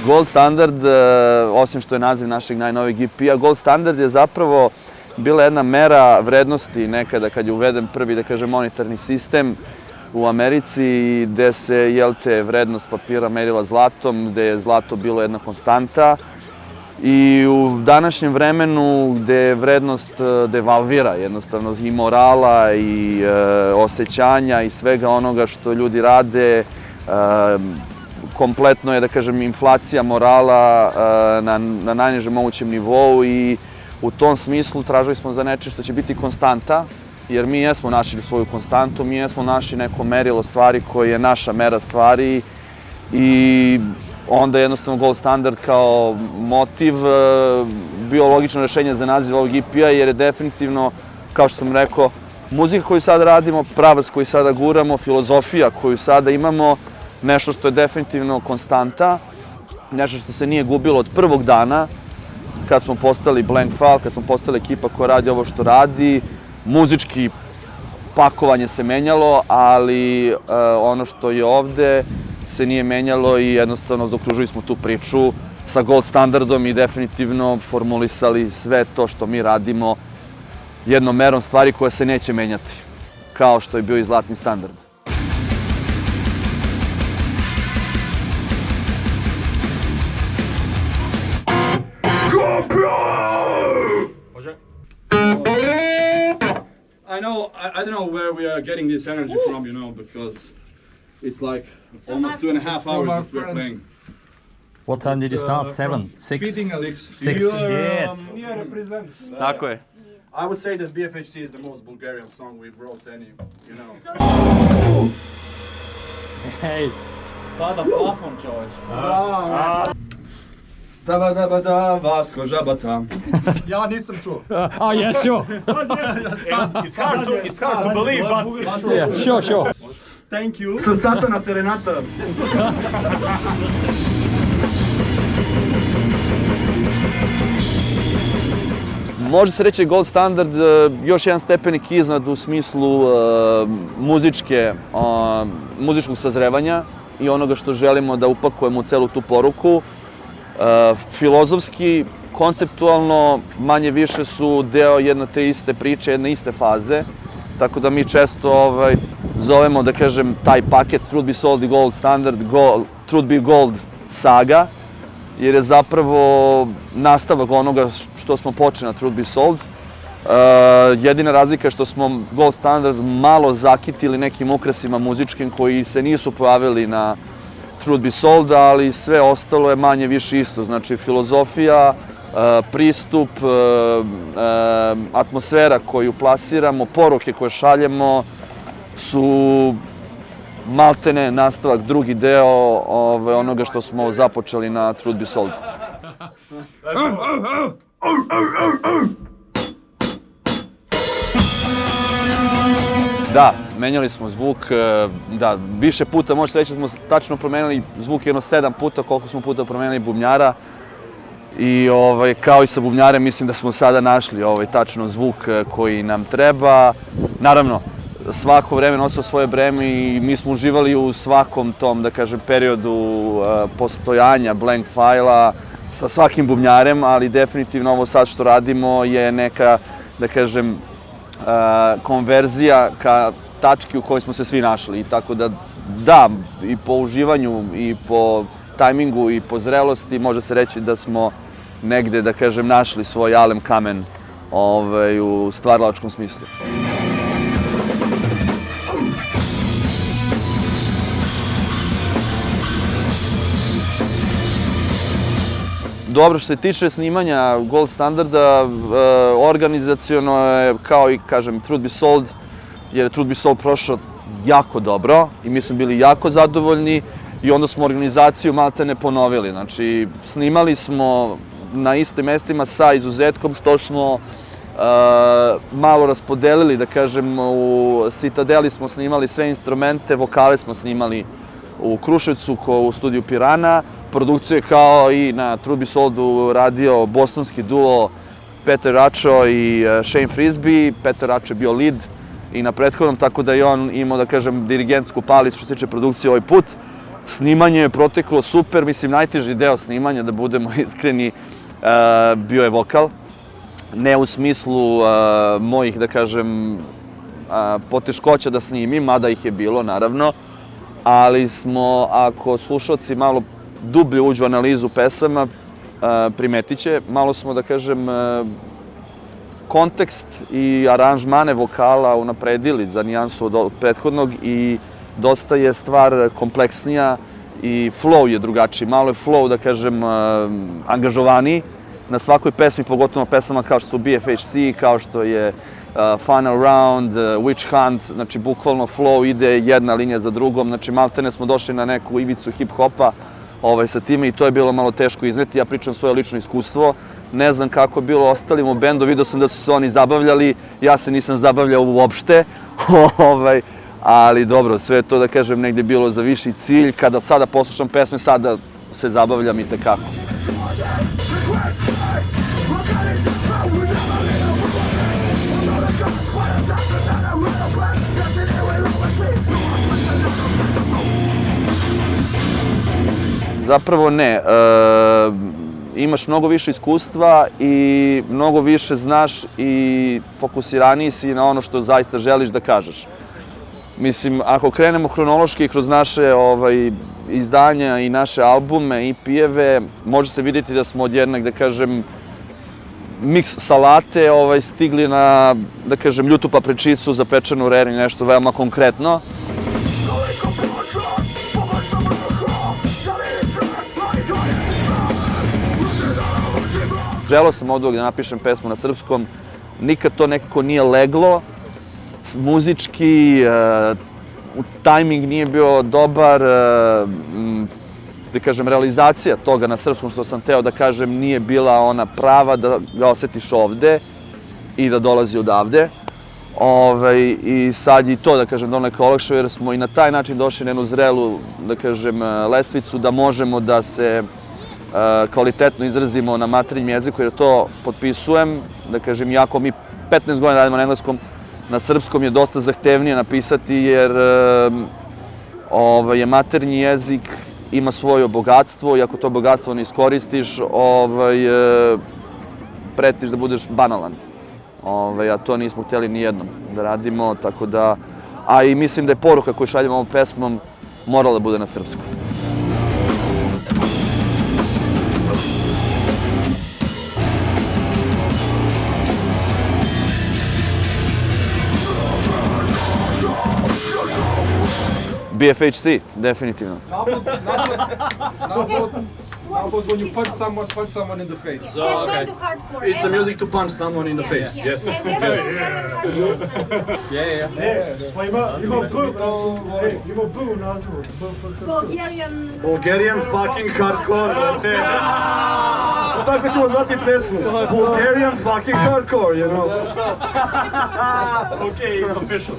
Gold Standard, osim što je naziv našeg najnovijeg EP-a, Gold Standard je zapravo bila jedna mera vrednosti nekada kad je uveden prvi, da kažem, monetarni sistem u Americi, gde se, jel te, vrednost papira merila zlatom, gde je zlato bilo jedna konstanta. I u današnjem vremenu gde vrednost devalvira jednostavno i morala i osjećanja i svega onoga što ljudi rade, kompletno je, da kažem, inflacija morala na najnižem mogućem nivou i u tom smislu tražili smo za nešto što će biti konstanta, jer mi jesmo našli svoju konstantu, mi jesmo našli neko merilo stvari koje je naša mera stvari i onda jednostavno Gold Standard kao motiv bio logično rešenje za naziv ovog EP-a, jer je definitivno, kao što sam rekao, muzika koju sada radimo, pravac koji sada guramo, filozofija koju sada imamo, nešto što je definitivno konstanta, nešto što se nije gubilo od prvog dana, kad smo postali Blank File, kad smo postali ekipa koja radi ovo što radi. Muzički pakovanje se menjalo, ali ono što je ovde se nije menjalo i jednostavno zaokružili smo tu priču sa Gold Standardom i definitivno formulisali sve to što mi radimo jednom merom stvari koja se neće menjati, kao što je bio i Zlatni standard. I don't know where we are getting this energy from, you know, because it's like almost 2.5 hours that we're playing. What time did you start? 7? 6? Feeding us. 6. Yeah. Yeah, represent. Tako je. I would say that BFHC is the most Bulgarian song we've wrote any, you know. Hey. Pada plafon, čoveč. Da, Vasko, žabata. Ja nisam čuo. Oh yeah, sure. It's hard to believe, but Yeah, sure. Thank you. Srcata na terenata. Može se reći Gold Standard još jedan stepenik iznad u smislu muzičkog sazrevanja i onoga što želimo da upakujemo u celu tu poruku. Filozofski, konceptualno, manje više su deo jedne te iste priče, jedne iste faze, tako da mi često zovemo, da kažem, taj paket Truth Be Sold i Gold Standard, Truth Be Gold saga, jer je zapravo nastavak onoga što smo počeli na Truth Be Sold. Jedina razlika je što smo Gold Standard malo zakitili nekim ukrasima muzičkim koji se nisu pojavili na Truth Be Sold, ali sve ostalo je manje više isto. Znači, filozofija, pristup, atmosfera koju plasiramo, poruke koje šaljemo su maltene nastavak, drugi deo onoga što smo započeli na Truth Be Sold. Da, menjali smo zvuk, da, više puta možete reći da smo tačno promenili zvuk jedno 7 puta, koliko smo puta promenili bubnjara. I kao i sa bubnjarem mislim da smo sada našli tačno zvuk koji nam treba. Naravno, svako vreme nosilo svoje breme i mi smo uživali u svakom tom, da kažem, periodu postojanja Blank File-a sa svakim bubnjarem, ali definitivno ovo sad što radimo je neka, da kažem, konverzija ka tački u kojoj smo se svi našli. I tako da, i po uživanju, i po tajmingu, i po zrelosti može se reći da smo negde, da kažem, našli svoj alem kamen u stvaralačkom smislu. Dobro, što se tiče snimanja Gold Standarda, organizaciono je kao i, kažem, Truth Be Sold, jer je Truth Be Sold prošao jako dobro i mi smo bili jako zadovoljni i onda smo organizaciju maltene ponovili. Znači, snimali smo na istim mestima sa izuzetkom što smo malo raspodelili, da kažem, u Citadeli smo snimali sve instrumente, vokale smo snimali u Kruševcu, u studiju Pirana. Produkciju je kao i na Truth Be Soldu radio bostonski duo Peter Racho i Shane Frisbee. Peter Racho je bio lead i na prethodnom, tako da je on imao, da kažem, dirigentsku palicu što se tiče produkcije ovaj put. Snimanje je proteklo super, mislim najteži deo snimanja, da budemo iskreni, bio je vokal. Ne u smislu mojih, da kažem, poteškoća da snimim, mada ih je bilo, naravno, ali smo, ako slušalci malo dublje uđu u analizu pesama, primetit će, malo smo, da kažem, kontekst i aranžmane vokala unapredili za nijansu od prethodnog i dosta je stvar kompleksnija i flow je drugačiji. Malo je flow, da kažem, angažovaniji na svakoj pesmi, pogotovo pesama kao što su BFHC, kao što je Final Round, Witch Hunt, znači bukvalno flow ide jedna linija za drugom, znači maltene smo došli na neku ivicu hip-hopa sa time i to je bilo malo teško izneti. Ja pričam svoje lično iskustvo, ne znam kako je bilo ostalim u bendu, vidio sam da su se oni zabavljali, ja se nisam zabavljao uopšte, ali dobro, sve je to, da kažem, negdje bilo za viši cilj. Kada sada poslušam pesme, sada se zabavljam i tekako. Zapravo ne. Imaš mnogo više iskustva i mnogo više znaš i fokusiraniji si na ono što zaista želiš da kažeš. Mislim, ako krenemo hronološki kroz naše izdanja i naše albume i EP-eve, može se vidjeti da smo od jednog, da kažem, miks salate stigli na, da kažem, ljutu papričicu, zapečenu reri, nešto veoma konkretno. Želeo sam od ovog da napišem pesmu na srpskom, nikad to nekako nije leglo, muzički, tajming nije bio dobar, da kažem, realizacija toga na srpskom što sam teo da kažem nije bila ona prava da ga osjetiš ovde i da dolazi odavde. I sad i to, da kažem, donekle olakšao jer smo i na taj način došli na jednu zrelu, da kažem, lestvicu da možemo da se kvalitetno izrazimo na materinjem jeziku jer to potpisujem, da kažem, iako mi 15 godina radimo na engleskom, na srpskom je dosta zahtevnije napisati jer je maternji jezik, ima svoje bogatstvo i ako to bogatstvo ne iskoristiš, pretiš da budeš banalan. A to nismo htjeli ni jednom da radimo, tako da... A i mislim da je poruka koju šaljemo ovom pesmom morala da bude na srpskom. BFHC, definitivno. How about when you punch someone in the face? So, okay. It's a music to punch someone in the face. Yes. Yeah. Ima B u nazivu. Bulgarian fucking hardcore, brate. Tako ćemo zvati pesmu. Bulgarian fucking hardcore, you know. Okay, it's official.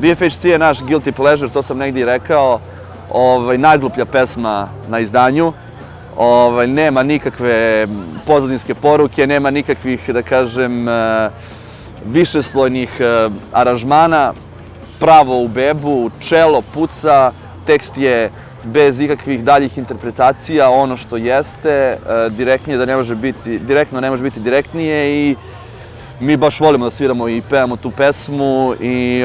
BFHC je naš guilty pleasure, to sam negdje rekao, najgluplja pesma na izdanju. Nema nikakve pozadinske poruke, nema nikakvih, da kažem, višeslojnih aranžmana, pravo u bebu, čelo puca, tekst je bez ikakvih daljih interpretacija, ono što jeste, direktno ne može biti direktnije i mi baš volimo da sviramo i pevamo tu pesmu i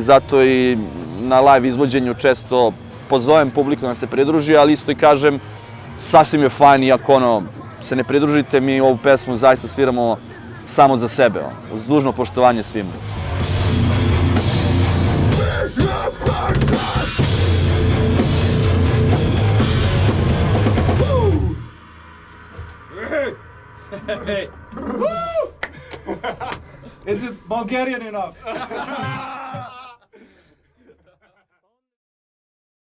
zato i na live izvođenju često pozovem publiku da se pridruži, ali isto i kažem, sasvim je fajn i ako se ne pridružite, mi ovu pesmu zaista sviramo samo za sebe, uz dužno poštovanje svima. Is it Bulgarian enough?